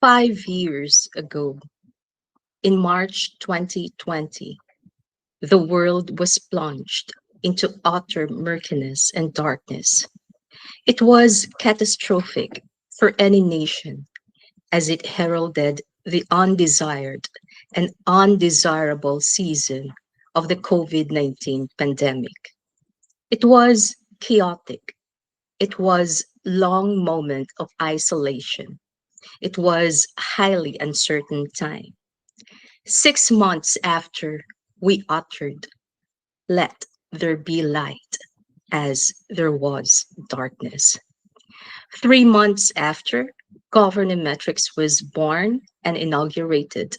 5 years ago, in March 2020, the world was plunged into utter murkiness and darkness. It was catastrophic for any nation as it heralded the undesired and undesirable season of the COVID-19 pandemic. It was chaotic. It was long moment of isolation. It was highly uncertain time. 6 months after we uttered, "Let there be light," as there was darkness. 3 months after, Governometrics was born and inaugurated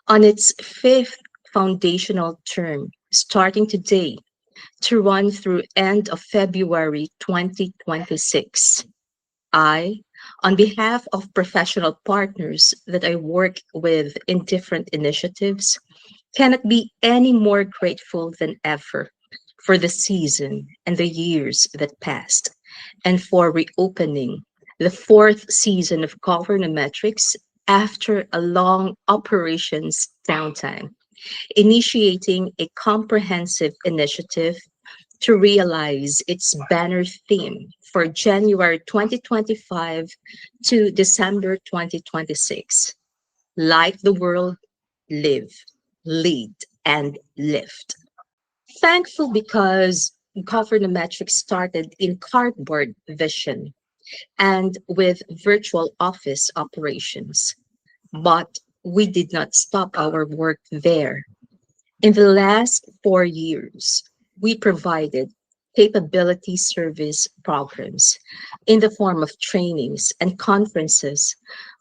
on its fifth foundational term, starting today to run through end of February 2026. I, on behalf of professional partners that I work with in different initiatives, cannot be any more grateful than ever for the season and the years that passed, and for reopening the fourth season of Governometrics after a long operations downtime, initiating a comprehensive initiative to realize its banner theme for January 2025 to December 2026. Like the world, live, lead, and lift. Thankful because Governometrics started in cardboard vision and with virtual office operations. But we did not stop our work there. In the last 4 years, we provided capability service programs in the form of trainings and conferences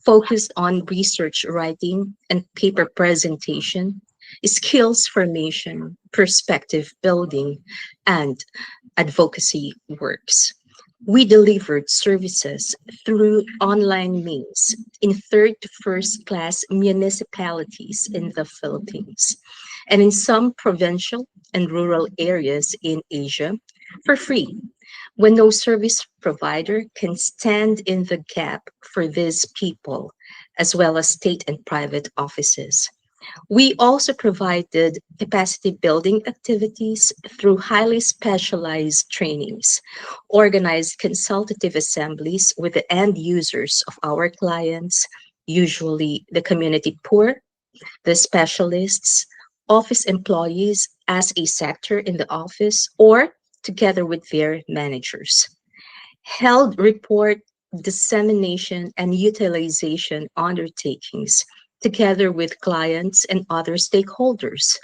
focused on research writing and paper presentation, skills formation, perspective building, and advocacy works. We delivered services through online means in third to first class municipalities in the Philippines and in some provincial and rural areas in Asia for free when no service provider can stand in the gap for these people, as well as state and private offices. We also provided capacity building activities through highly specialized trainings, organized consultative assemblies with the end users of our clients, usually the community poor, the specialists, office employees as a sector in the office, or together with their managers. Held report dissemination and utilization undertakings together with clients and other stakeholders.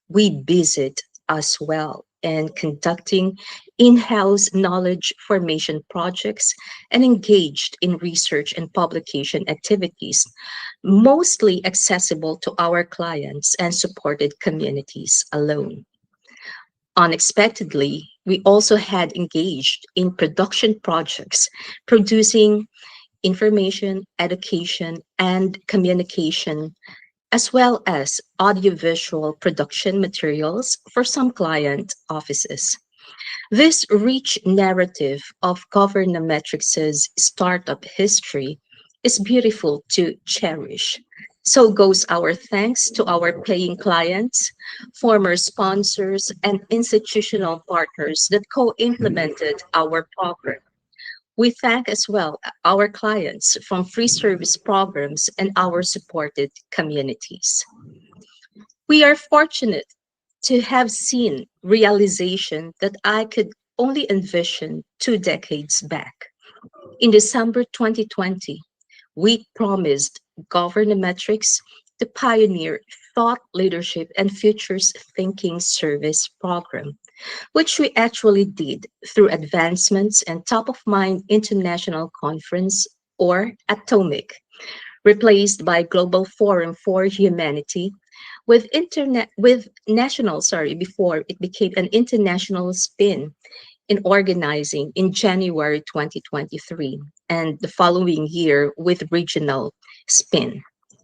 We visit as well in conducting in-house knowledge formation projects and engaged in research and publication activities, mostly accessible to our clients and supported communities alone. Unexpectedly, we also had engaged in production projects, producing information, education, and communication, as well as audiovisual production materials for some client offices. This rich narrative of Governometrics' startup history is beautiful to cherish. So goes our thanks to our paying clients, former sponsors, and institutional partners that co-implemented our program. We thank as well our clients from free service programs and our supported communities. We are fortunate to have seen realization that I could only envision 2 decades back. In December 2020, we promised Governometrics to pioneer thought leadership and futures thinking service program, which we actually did through advancements and top of mind international conference, or atomic, replaced by Global Forum for Humanity with internet with national, before it became an international spin in organizing in January 2023, and the following year with regional spin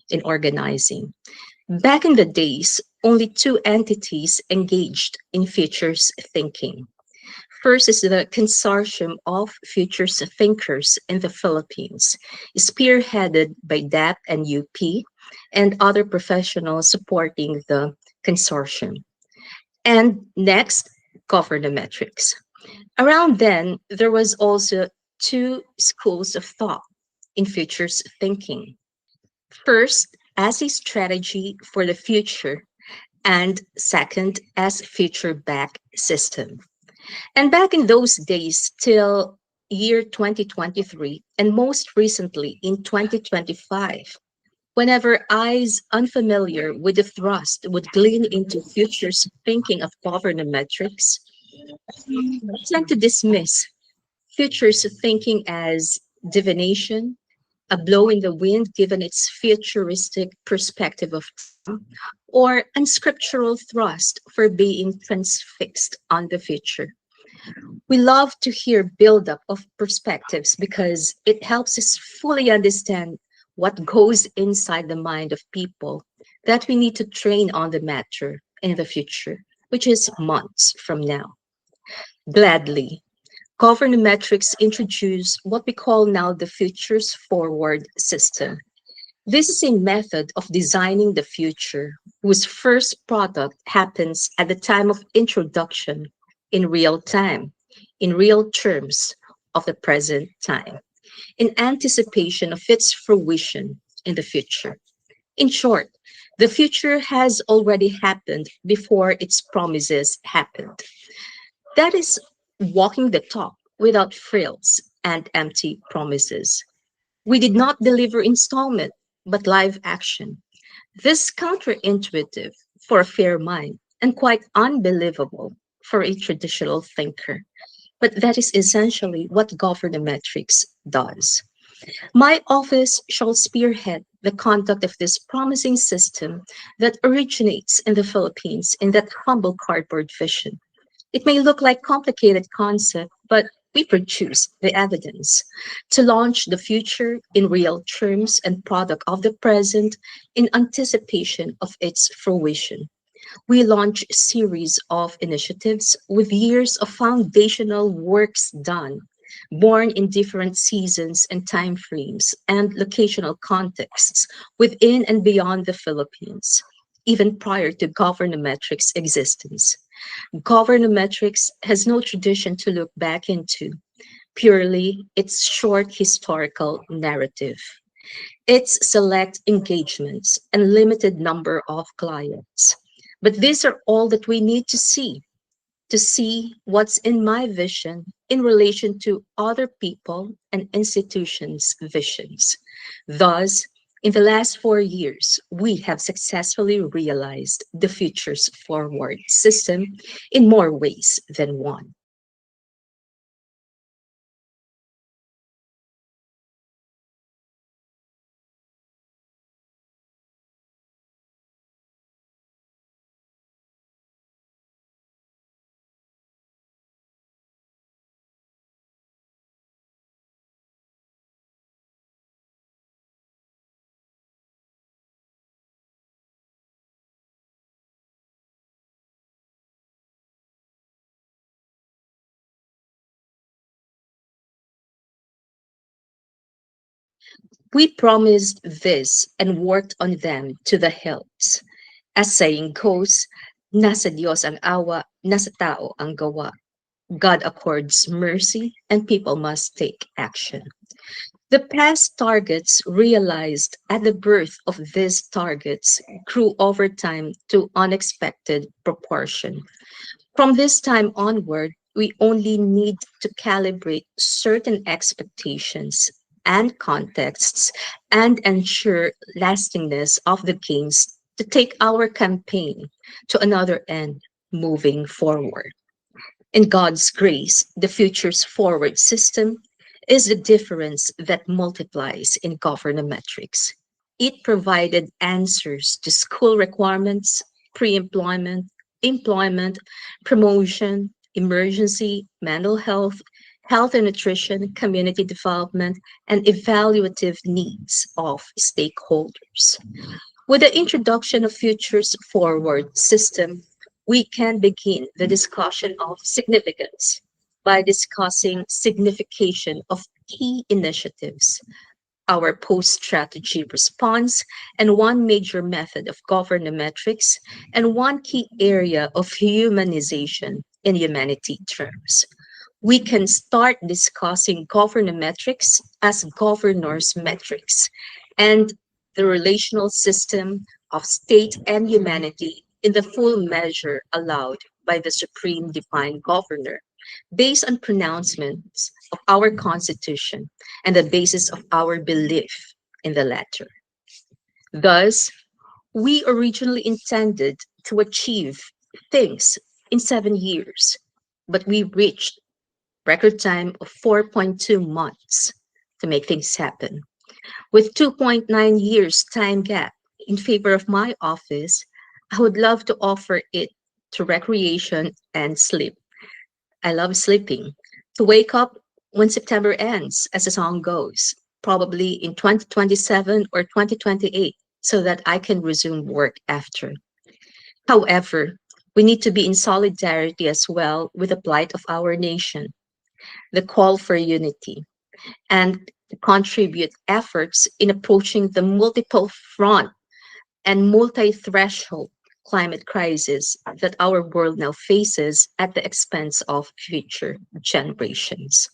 in organizing. Back in the days, only two entities engaged in futures thinking: First is the Consortium of Futures Thinkers in the Philippines, spearheaded by DAP and UP and other professionals supporting the consortium. And next, Governometrics. Around then, there was also two schools of thought in futures thinking. First, as a strategy for the future, and second, as future back system. And back in those days, till year 2023, and most recently in 2025, whenever eyes unfamiliar with the thrust would glean into futures thinking of governometrics, tend to dismiss futures thinking as divination, a blow in the wind given its futuristic perspective of time, or unscriptural thrust for being transfixed on the future. We love to hear buildup of perspectives because it helps us fully understand what goes inside the mind of people that we need to train on the matter in the future, which is months from now. Gladly, Governometrics introduced what we call now the Futures Forward system. This is a method of designing the future whose first product happens at the time of introduction in real time, in real terms of the present time, in anticipation of its fruition in the future. In short, the future has already happened before its promises happened. That is walking the talk without frills and empty promises. We did not deliver installment, but live action. This counterintuitive for a fair mind and quite unbelievable for a traditional thinker. But that is essentially what Governometrics does. My office shall spearhead the conduct of this promising system that originates in the Philippines in that humble cardboard vision. It may look like complicated concept, but we produce the evidence to launch the future in real terms and product of the present in anticipation of its fruition. We launch a series of initiatives with years of foundational works done, born in different seasons and time frames and locational contexts within and beyond the Philippines, even prior to Governometrics' existence. Governometrics has no tradition to look back into, purely its short historical narrative, its select engagements, and limited number of clients. But these are all that we need to see what's in my vision in relation to other people and institutions' visions. Thus, in the last 4 years, we have successfully realized the Futures Forward system in more ways than one. We promised this and worked on them to the hilts. As saying goes, nasa Diyos ang awa, nasa tao ang gawa. God accords mercy and people must take action. The past targets realized at the birth of these targets grew over time to unexpected proportion. From this time onward, we only need to calibrate certain expectations and contexts and ensure lastingness of the gains to take our campaign to another end moving forward. In God's grace, the Futures Forward system is the difference that multiplies in Governometrics. It provided answers to school requirements, pre employment, employment, promotion, emergency, mental health, health and nutrition, community development, and evaluative needs of stakeholders. With the introduction of Futures Forward system, we can begin the discussion of significance. by discussing signification of key initiatives, our post-strategy response, and one major method of governometrics, and one key area of humanization in humanity terms. We can start discussing governometrics as governors metrics and the relational system of state and humanity in the full measure allowed by the supreme divine governor, based on pronouncements of our constitution and the basis of our belief in the latter. Thus, we originally intended to achieve things in 7 years, but we reached record time of 4.2 months to make things happen. With 2.9 years time gap in favor of my office, I would love to offer it to recreation and sleep. I love sleeping. To wake up when September ends, as the song goes, probably in 2027 or 2028, so that I can resume work after. However, we need to be in solidarity as well with the plight of our nation, the call for unity, and to contribute efforts in approaching the multiple front and multi-threshold climate crisis that our world now faces at the expense of future generations.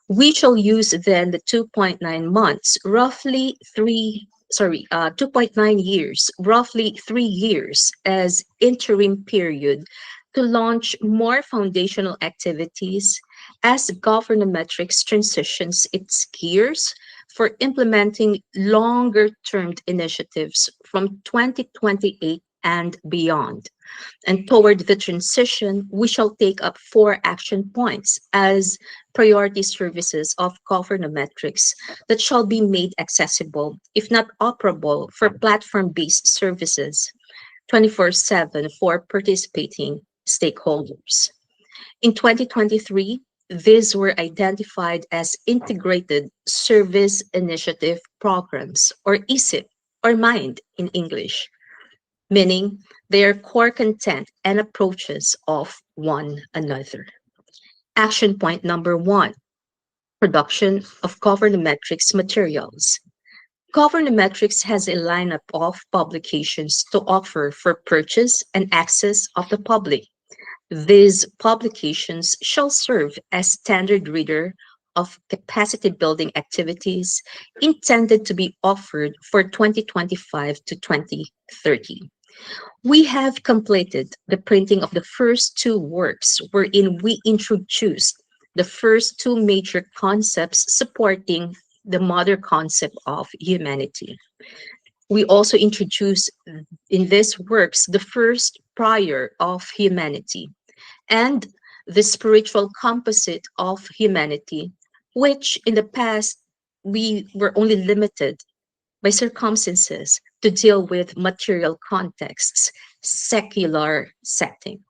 We shall use then the 2.9 months, roughly 2.9 years, roughly 3 years as interim period to launch more foundational activities as Governometrics transitions its gears for implementing longer term initiatives from 2028 and beyond. And toward the transition, we shall take up 4 action points as priority services of Governometrics that shall be made accessible, if not operable, for platform-based services 24/7 for participating stakeholders. In 2023, these were identified as Integrated Service Initiative Programs, or ESIP, or MIND in English, meaning their core content and approaches of one another. Action point number one: production of Governometrics materials. Governometrics has a lineup of publications to offer for purchase and access of the public. These publications shall serve as standard reader of capacity building activities intended to be offered for 2025 to 2030. We have completed the printing of the first 2 works wherein we introduced the first 2 major concepts supporting the mother concept of humanity. We also introduced in these works the first prior of humanity and the spiritual composite of humanity, which in the past we were only limited by circumstances to deal with material contexts, secular setting,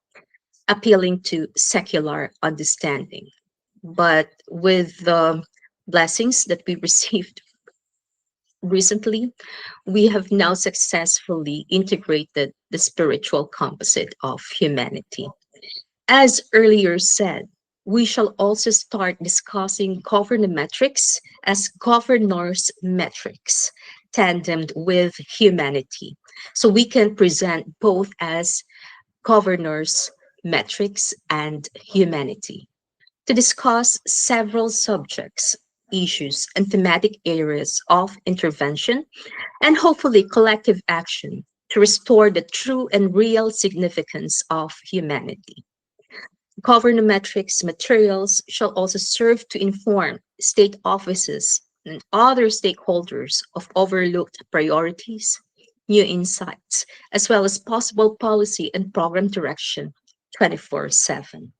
appealing to secular understanding. But with the blessings that we received recently, we have now successfully integrated the spiritual composite of humanity. As earlier said, we shall also start discussing governometrics as governors metrics, tandemed with humanity. So we can present both as governors metrics and humanity to discuss several subjects, issues, and thematic areas of intervention and hopefully collective action to restore the true and real significance of humanity. Governometrics materials shall also serve to inform state offices and other stakeholders of overlooked priorities, new insights, as well as possible policy and program direction 24/7.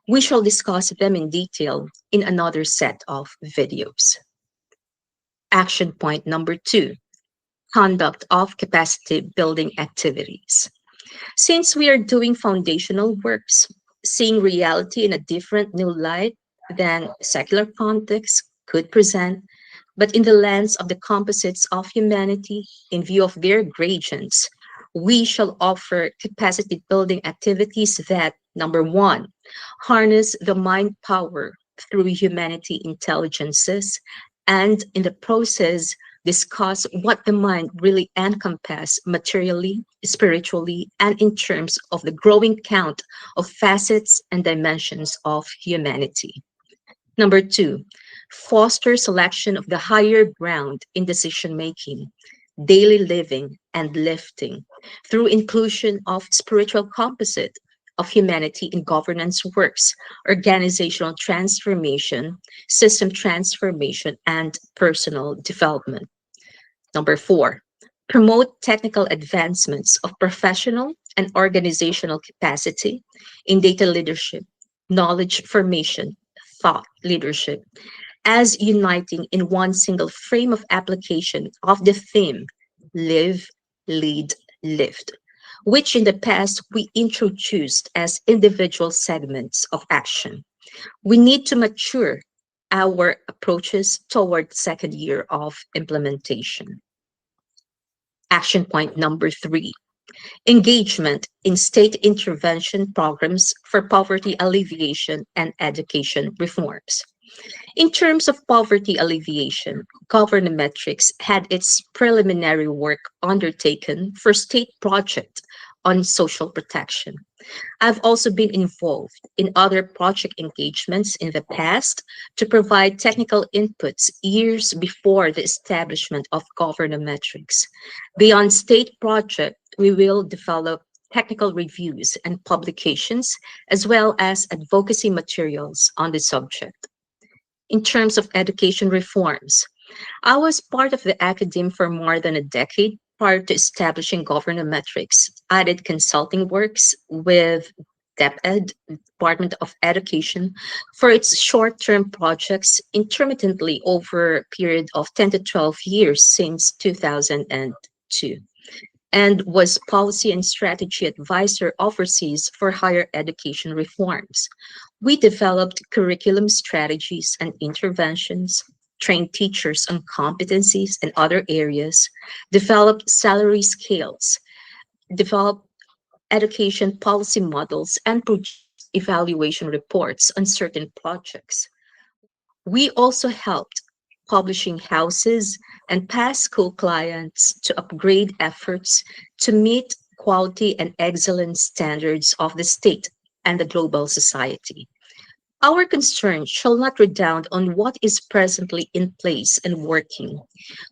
We shall discuss them in detail in another set of videos. Action point number two: conduct of capacity building activities. Since we are doing foundational works, seeing reality in a different new light than secular context could present, but in the lens of the composites of humanity, in view of their gradients, we shall offer capacity building activities that, number one, harness the mind power through humanity intelligences, and in the process, discuss what the mind really encompasses materially, spiritually, and in terms of the growing count of facets and dimensions of humanity. Number two, foster selection of the higher ground in decision making, daily living, and lifting through inclusion of spiritual composite of humanity in governance works, organizational transformation, system transformation, and personal development. Number four, promote technical advancements of professional and organizational capacity in data leadership, knowledge formation, thought leadership, as uniting in one single frame of application of the theme live, lead, lift, which in the past we introduced as individual segments of action. We need to mature our approaches toward second year of implementation. Action point number three, engagement in state intervention programs for poverty alleviation and education reforms. In terms of poverty alleviation, Governometrics had its preliminary work undertaken for state project on social protection. I've also been involved in other project engagements in the past to provide technical inputs years before the establishment of Governometrics. Beyond state project, we will develop technical reviews and publications as well as advocacy materials on the subject. In terms of education reforms, I was part of the academe for more than a decade prior to establishing Governometrics. I did consulting works with DepEd, Department of Education, for its short-term projects intermittently over a period of 10 to 12 years since 2002, and was policy and strategy advisor overseas for higher education reforms. We developed curriculum strategies and interventions, trained teachers on competencies and other areas, developed salary scales, developed education policy models, and produced evaluation reports on certain projects. We also helped publishing houses and past school clients to upgrade efforts to meet quality and excellence standards of the state and the global society. Our concern shall not redound on what is presently in place and working.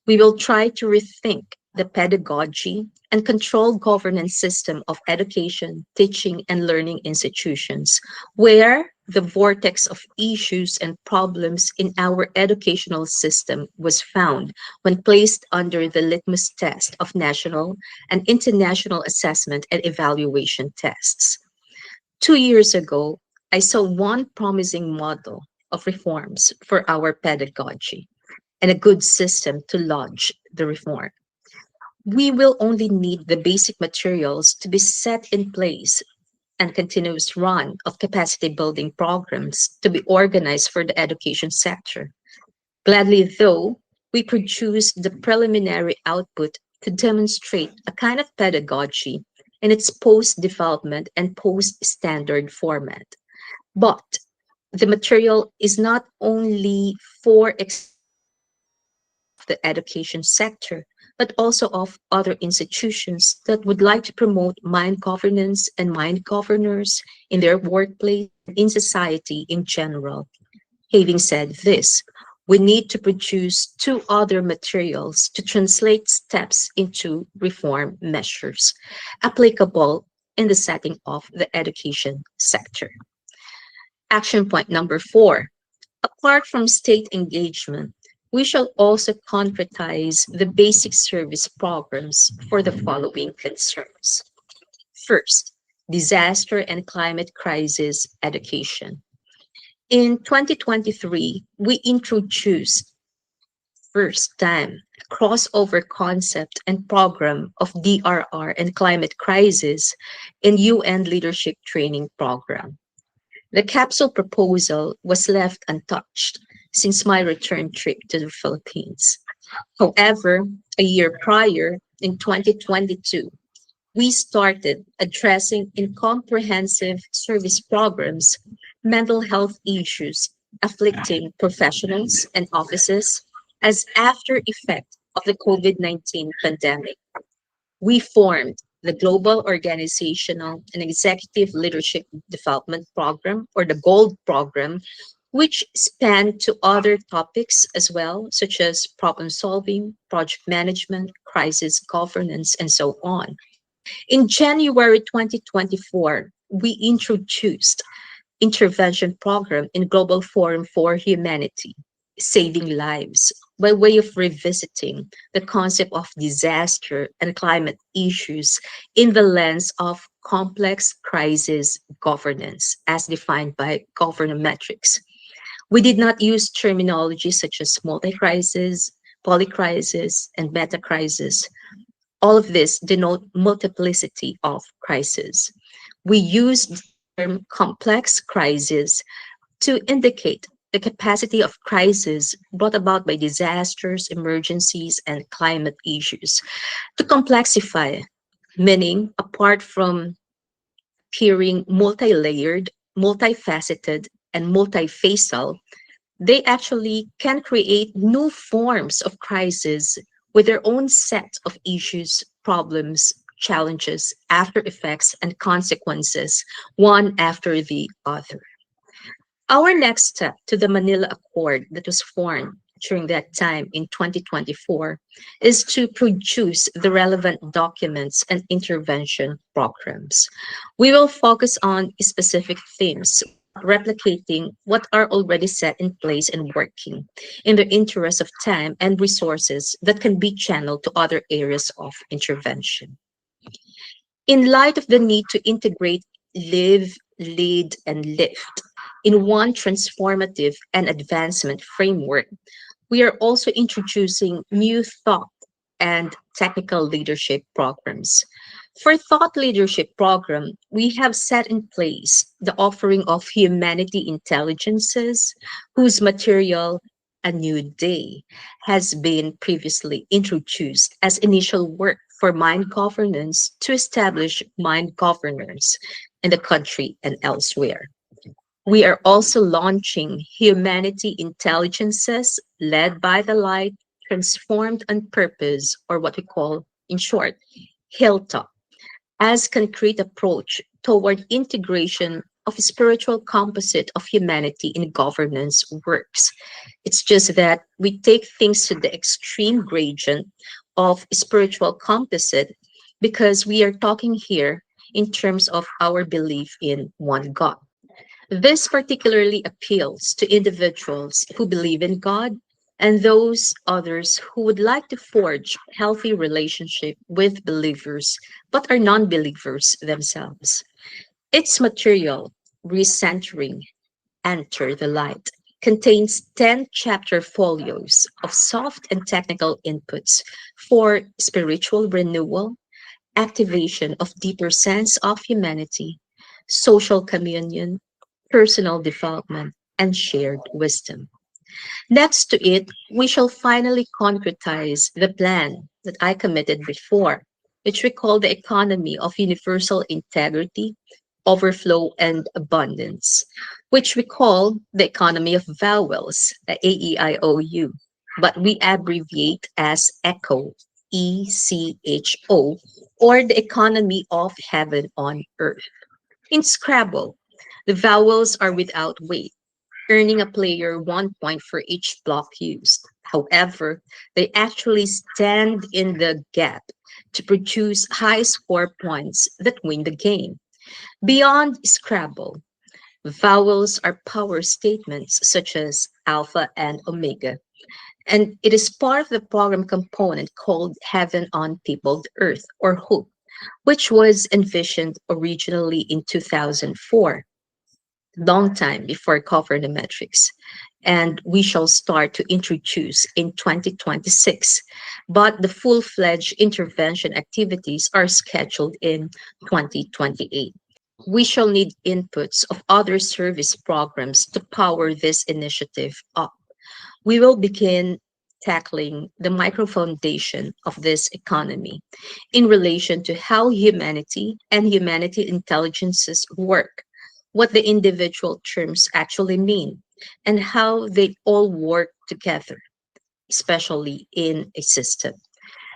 We will try to rethink the pedagogy and control governance system of education, teaching, and learning institutions, where the vortex of issues and problems in our educational system was found when placed under the litmus test of national and international assessment and evaluation tests. 2 years ago, I saw one promising model of reforms for our pedagogy and a good system to launch the reform. We will only need the basic materials to be set in place and continuous run of capacity building programs to be organized for the education sector. Gladly, though, we produce the preliminary output to demonstrate a kind of pedagogy in its post development and post standard format. But the material is not only for the education sector, but also of other institutions that would like to promote mind governance and mind governors in their workplace and in society in general. Having said this, we need to produce two other materials to translate steps into reform measures applicable in the setting of the education sector. Action point number four. Apart from state engagement, we shall also concretize the basic service programs for the following concerns. First, disaster and climate crisis education. In 2023, we introduced first time a crossover concept and program of DRR and climate crisis in UN leadership training program. The capsule proposal was left untouched since my return trip to the Philippines. However, a year prior, in 2022, we started addressing in comprehensive service programs mental health issues afflicting professionals and offices as after effect of the COVID-19 pandemic. We formed the Global Organizational and Executive Leadership Development Program, or the GOLD program, which spanned to other topics as well, such as problem solving, project management, crisis governance, and so on. In January 2024, we introduced intervention program in Global Forum for Humanity, Saving Lives, by way of revisiting the concept of disaster and climate issues in the lens of complex crisis governance as defined by Governometrics. We did not use terminology such as multi-crisis, polycrisis, and meta-crisis. All of this denote multiplicity of crises. We use the term complex crisis to indicate the capacity of crisis brought about by disasters, emergencies, and climate issues to complexify, meaning apart from appearing multi-layered, multifaceted, and multifacial, they actually can create new forms of crisis with their own set of issues, problems, challenges, after effects, and consequences, one after the other. Our next step to the Manila Accord that was formed during that time in 2024 is to produce the relevant documents and intervention programs. We will focus on specific themes without replicating what are already set in place and working in the interest of time and resources that can be channeled to other areas of intervention. In light of the need to integrate live, lead, and lift in one transformative and advancement framework, we are also introducing new thought and technical leadership programs. For thought leadership program, we have set in place the offering of humanity intelligences whose material A New Day has been previously introduced as initial work for mind governance to establish mind governors in the country and elsewhere. We are also launching Humanity Intelligences led by the light, transformed on purpose, or what we call, in short, Hilltop, as concrete approach toward integration of a spiritual composite of humanity in governance works. It's just that we take things to the extreme gradient of spiritual composite because we are talking here in terms of our belief in one God. This particularly appeals to individuals who believe in God and those others who would like to forge healthy relationship with believers but are non-believers themselves. Its material, Recentering, Enter the Light, contains 10 chapter folios of soft and technical inputs for spiritual renewal, activation of deeper sense of humanity, social communion, personal development, and shared wisdom. Next to it, we shall finally concretize the plan that I committed before, which we call the economy of universal integrity, overflow, and abundance, which we call the economy of vowels, the AEIOU, but we abbreviate as ECHO, ECHO, or the economy of heaven on earth. In Scrabble, the vowels are without weight, earning a player 1 point for each block used. However, they actually stand in the gap to produce high score points that win the game. Beyond Scrabble, vowels are power statements such as alpha and omega, and it is part of the program component called Heaven on Peopled Earth, or HOPE, which was envisioned originally in 2004, long time before Governometrics, and we shall start to introduce in 2026. But the full-fledged intervention activities are scheduled in 2028. We shall need inputs of other service programs to power this initiative up. We will begin tackling the micro foundation of this economy in relation to how humanity and humanity intelligences work, what the individual terms actually mean, and how they all work together, especially in a system.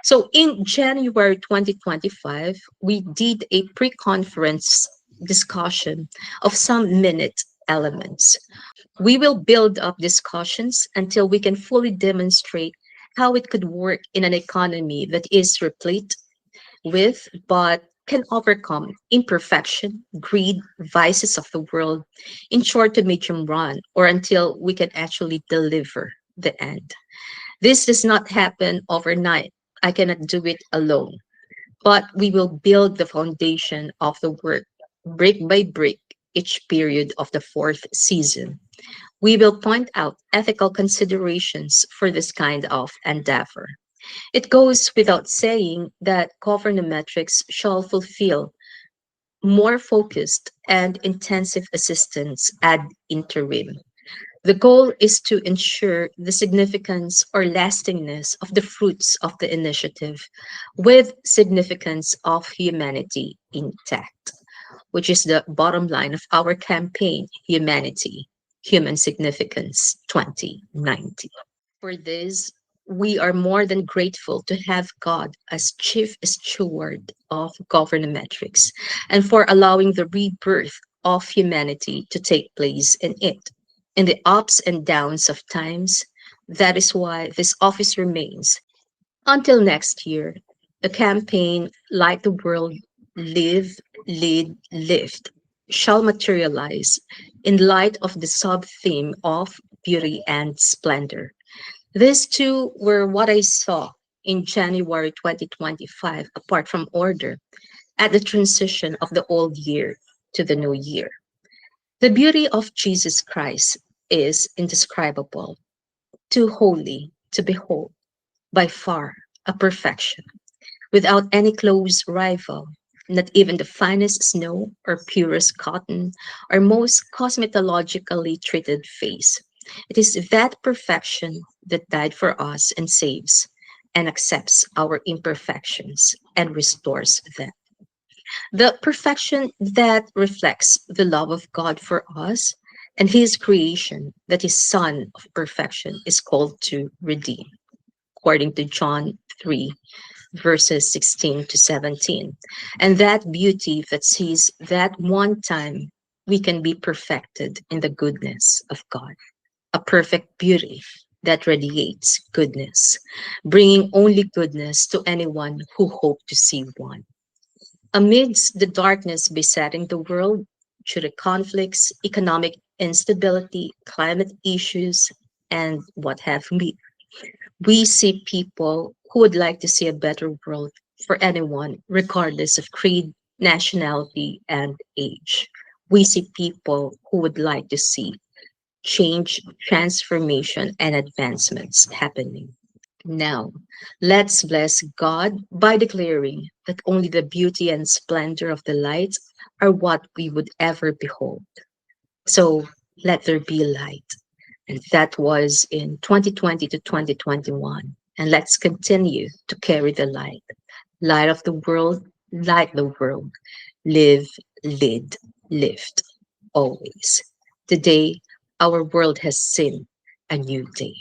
So in January 2025, we did a pre conference discussion of some minute elements. We will build up discussions until we can fully demonstrate how it could work in an economy that is replete with, but can overcome imperfection, greed, vices of the world in short to medium run, or until we can actually deliver the end. This does not happen overnight. I cannot do it alone, but we will build the foundation of the work brick by brick each period of the fourth season. We will point out ethical considerations for this kind of endeavor. It goes without saying that Governometrics shall fulfill more focused and intensive assistance ad interim. The goal is to ensure the significance or lastingness of the fruits of the initiative with significance of humanity intact, which is the bottom line of our campaign, Humanity, Human Significance 2090. For this, we are more than grateful to have God as chief steward of Governometrics and for allowing the rebirth of humanity to take place in it. In the ups and downs of times, that is why this office remains. Until next year, a campaign like the world Live, Lead, Lift shall materialize in light of the sub theme of beauty and splendor. These two were what I saw in January 2025, apart from order, at the transition of the old year to the new year. The beauty of Jesus Christ is indescribable, too holy to behold, by far a perfection, without any close rival, not even the finest snow or purest cotton or most cosmetologically treated face. It is that perfection that died for us and saves and accepts our imperfections and restores them. The perfection that reflects the love of God for us and his creation that his son of perfection is called to redeem, according to John 3 verses 16 to 17. And that beauty that sees that one time we can be perfected in the goodness of God, a perfect beauty that radiates goodness, bringing only goodness to anyone who hope to see one. Amidst the darkness besetting the world, due to conflicts, economic instability, climate issues, and what have we see people who would like to see a better world for anyone, regardless of creed, nationality, and age. We see people who would like to see change, transformation, and advancements happening. Now, let's bless God by declaring that only the beauty and splendor of the light are what we would ever behold. So, let there be light. And that was in 2020 to 2021. And let's continue to carry the light. Light of the world, light the world. Live, lead, lift, always. Today, our world has seen a new day.